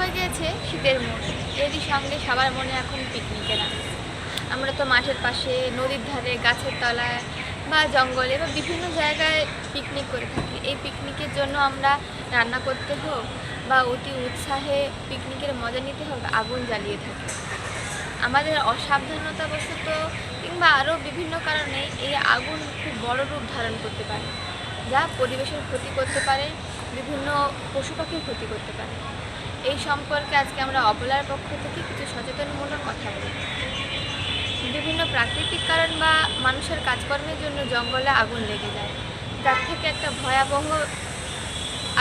হয়ে গিয়েছে শীতের মৌসুম, এরই সঙ্গে সবার মনে এখন পিকনিকের আনন্দ। আমরা তো মাঠের পাশে, নদীর ধারে, গাছের তলায় বা জঙ্গলে বা বিভিন্ন জায়গায় পিকনিক করে থাকি। এই পিকনিকের জন্য আমরা রান্না করতে হোক বা অতি উৎসাহে পিকনিকের মজা নিতে হোক আগুন জ্বালিয়ে থাকি। আমাদের অসাবধানতাবশত কিংবা আরও বিভিন্ন কারণে এই আগুন খুব বড় রূপ ধারণ করতে পারে, যা পরিবেশের ক্ষতি করতে পারে, বিভিন্ন পশু পাখির ক্ষতি করতে পারে। এই সম্পর্কে আজকে আমরা অবলার পক্ষ থেকে কিছু সচেতনমূলক কথা বলি। বিভিন্ন প্রাকৃতিক কারণ বা মানুষের কাজকর্মের জন্য জঙ্গলে আগুন লেগে যায়, যার থেকে একটা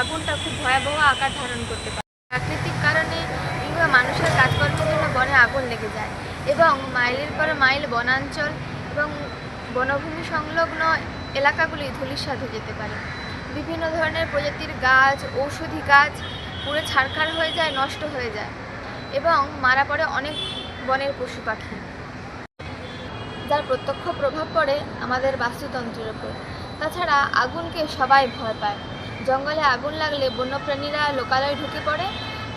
আগুনটা খুব ভয়াবহ আকার ধারণ করতে পারে। প্রাকৃতিক কারণে কিংবা মানুষের কাজকর্মের জন্য বনে আগুন লেগে যায় এবং মাইলের পর মাইল বনাঞ্চল এবং বনভূমি সংলগ্ন এলাকাগুলি ধূলিসাৎ হয়ে যেতে পারে। বিভিন্ন ধরনের প্রজাতির গাছ, ঔষধি গাছ পুরো ছারখার হয়ে যায়, নষ্ট হয়ে যায় এবং মারা পড়ে অনেক বনের পশু পাখি, যার প্রত্যক্ষ প্রভাব পড়ে আমাদের বাস্তুতন্ত্রের ওপর। তাছাড়া আগুনকে সবাই ভয় পায়। জঙ্গলে আগুন লাগলে বন্যপ্রাণীরা লোকালয়ে ঢুকে পড়ে,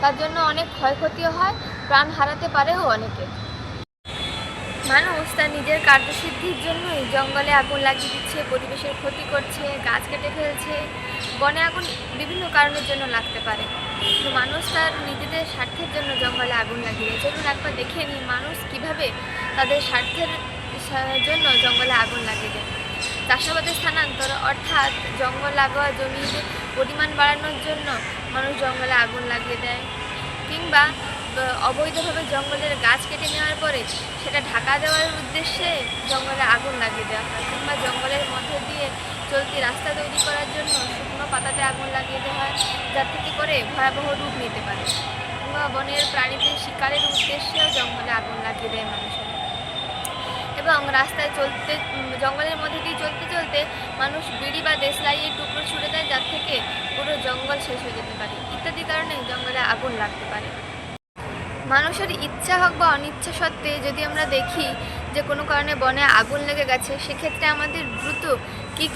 তার জন্য অনেক ক্ষয়ক্ষতিও হয়, প্রাণ হারাতে পারেও অনেকে। মানুষ তার নিজের কার্যসিদ্ধির জন্যই জঙ্গলে আগুন লাগিয়ে দিচ্ছে, পরিবেশের ক্ষতি করছে, গাছ কেটে ফেলছে। বনে আগুন বিভিন্ন কারণের জন্য লাগতে পারে, কিন্তু মানুষ তার নিজেদের স্বার্থের জন্য জঙ্গলে আগুন লাগিয়ে দেয়। চলুন একবার দেখে নিই মানুষ কীভাবে তাদের স্বার্থের জন্য জঙ্গলে আগুন লাগিয়ে দেয়। চাষাবাদের স্থানান্তর, অর্থাৎ জঙ্গল লাগোয়া জমির পরিমাণ বাড়ানোর জন্য মানুষ জঙ্গলে আগুন লাগিয়ে দেয়, কিংবা অবৈধভাবে জঙ্গলের গাছ কেটে নেওয়ার পরে সেটা ঢাকা দেওয়ার উদ্দেশ্যে জঙ্গলে আগুন লাগিয়ে দেওয়া হয়, কিংবা জঙ্গলের মধ্যে দিয়ে চলতি রাস্তা তৈরি করার জন্য শুকনো পাতাতে আগুন লাগিয়ে দেওয়া হয়, যার থেকে করে ভয়াবহ রূপ নিতে পারে। কিংবা বনের প্রাণীদের শিকারের উদ্দেশ্যেও জঙ্গলে আগুন লাগিয়ে দেয় মানুষেরা। এবং রাস্তায় জঙ্গলের মধ্যে দিয়ে চলতে চলতে মানুষ বিড়ি বা দেশলাইয়ের টুকরো ছুড়ে দেয়, যার থেকে পুরো জঙ্গল শেষ হয়ে যেতে পারে। ইত্যাদি কারণে জঙ্গলে আগুন লাগতে পারে। মানুষের ইচ্ছা হোক বা অনিচ্ছা সত্ত্বে যদি আমরা দেখি যে কোনো কারণে বনে আগুন লেগে গেছে, সেক্ষেত্রে আমাদের দ্রুত কী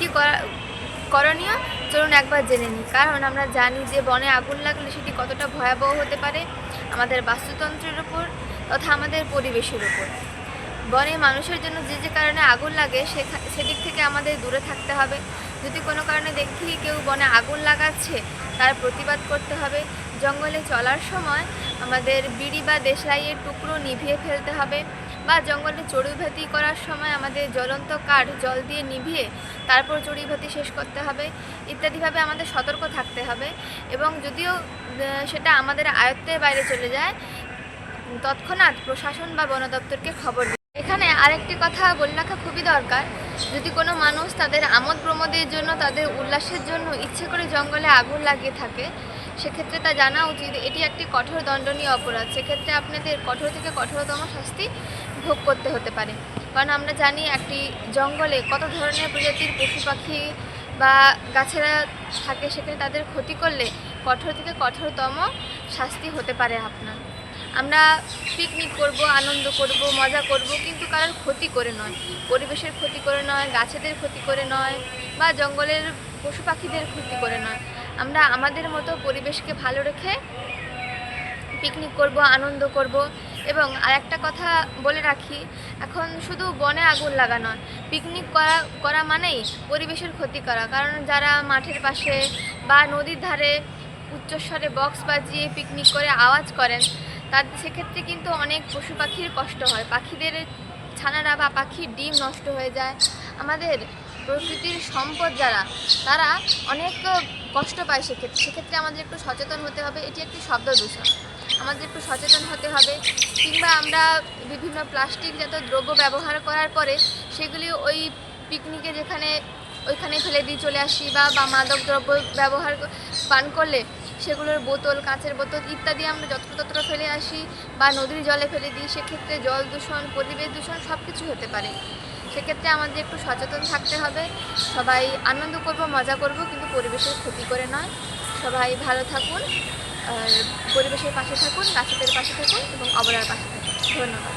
করণীয় চলুন একবার জেনে নিই। কারণ আমরা জানি যে বনে আগুন লাগলে সেটি কতটা ভয়াবহ হতে পারে আমাদের বাস্তুতন্ত্রের উপর তথা আমাদের পরিবেশের উপর। বনে মানুষের জন্য যে কারণে আগুন লাগে সেদিক থেকে আমাদের দূরে থাকতে হবে। যদি কোনো কারণে দেখি কেউ বনে আগুন লাগাচ্ছে, তার প্রতিবাদ করতে হবে। জঙ্গলে চলার সময় আমাদের বিড়ি বা দেশলাইয়ের টুকরো নিভিয়ে ফেলতে হবে, বা জঙ্গলে চড়ুইভাতি করার সময় আমাদের জ্বলন্ত কাঠ জল দিয়ে নিভিয়ে তারপর চড়ুইভাতি শেষ করতে হবে। ইত্যাদিভাবে আমাদের সতর্ক থাকতে হবে, এবং যদিও সেটা আমাদের আয়ত্তের বাইরে চলে যায়, তৎক্ষণাৎ প্রশাসন বা বন দপ্তরকে খবর দিই। এখানে আরেকটি কথা বলে রাখা খুবই দরকার। যদি কোনো মানুষ তাদের আমোদ প্রমোদের জন্য, তাদের উল্লাসের জন্য ইচ্ছে করে জঙ্গলে আগুন লাগিয়ে থাকে, সেক্ষেত্রে তা জানা উচিত এটি একটি কঠোর দণ্ডনীয় অপরাধ। সেক্ষেত্রে আপনাদের কঠোর থেকে কঠোরতম শাস্তি ভোগ করতে হতে পারে। কারণ আমরা জানি একটি জঙ্গলে কত ধরনের প্রজাতির পশু পাখি বা গাছেরা থাকে, সেখানে তাদের ক্ষতি করলে কঠোর থেকে কঠোরতম শাস্তি হতে পারে আপনার। আমরা পিকনিক করব, আনন্দ করব, মজা করব, কিন্তু কারোর ক্ষতি করে নয়, পরিবেশের ক্ষতি করে নয়, গাছেদের ক্ষতি করে নয়, বা জঙ্গলের পশু পাখিদের ক্ষতি করে নয়। আমরা আমাদের মতো পরিবেশকে ভালো রেখে পিকনিক করব, আনন্দ করব। এবং আরেকটা কথা বলে রাখি, এখন শুধু বনে আগুন লাগা নয়, পিকনিক করা মানেই পরিবেশের ক্ষতি করা। কারণ যারা মাঠের পাশে বা নদীর ধারে উচ্চস্বরে বক্স বাজিয়ে পিকনিক করে আওয়াজ করেন, সেক্ষেত্রে কিন্তু অনেক পশু পাখির কষ্ট হয়, পাখিদের ছানারা বা পাখির ডিম নষ্ট হয়ে যায়। আমাদের প্রকৃতির সম্পদ যারা, তারা অনেক কষ্ট পায়। সেক্ষেত্রে আমাদের একটু সচেতন হতে হবে। এটি একটি শব্দ দূষণ, আমাদের একটু সচেতন হতে হবে। কিংবা আমরা বিভিন্ন প্লাস্টিকজাত দ্রব্য ব্যবহার করার পরে সেগুলি ওই পিকনিকে ওইখানে ফেলে দিয়ে চলে আসি, বা মাদক দ্রব্য পান করলে সেগুলোর বোতল, কাঁচের বোতল ইত্যাদি আমরা যত্রতত্র ফেলে আসি বা নদীর জলে ফেলে দিই। সেক্ষেত্রে জল দূষণ, পরিবেশ দূষণ সব কিছু হতে পারে। সেক্ষেত্রে আমাদের একটু সচেতন থাকতে হবে। সবাই আনন্দ করব, মজা করব, কিন্তু পরিবেশের ক্ষতি করে নয়। সবাই ভালো থাকুন, আর পরিবেশের পাশে থাকুন, গাছেদের পাশে থাকুন এবং অবলার পাশে থাকুন। ধন্যবাদ।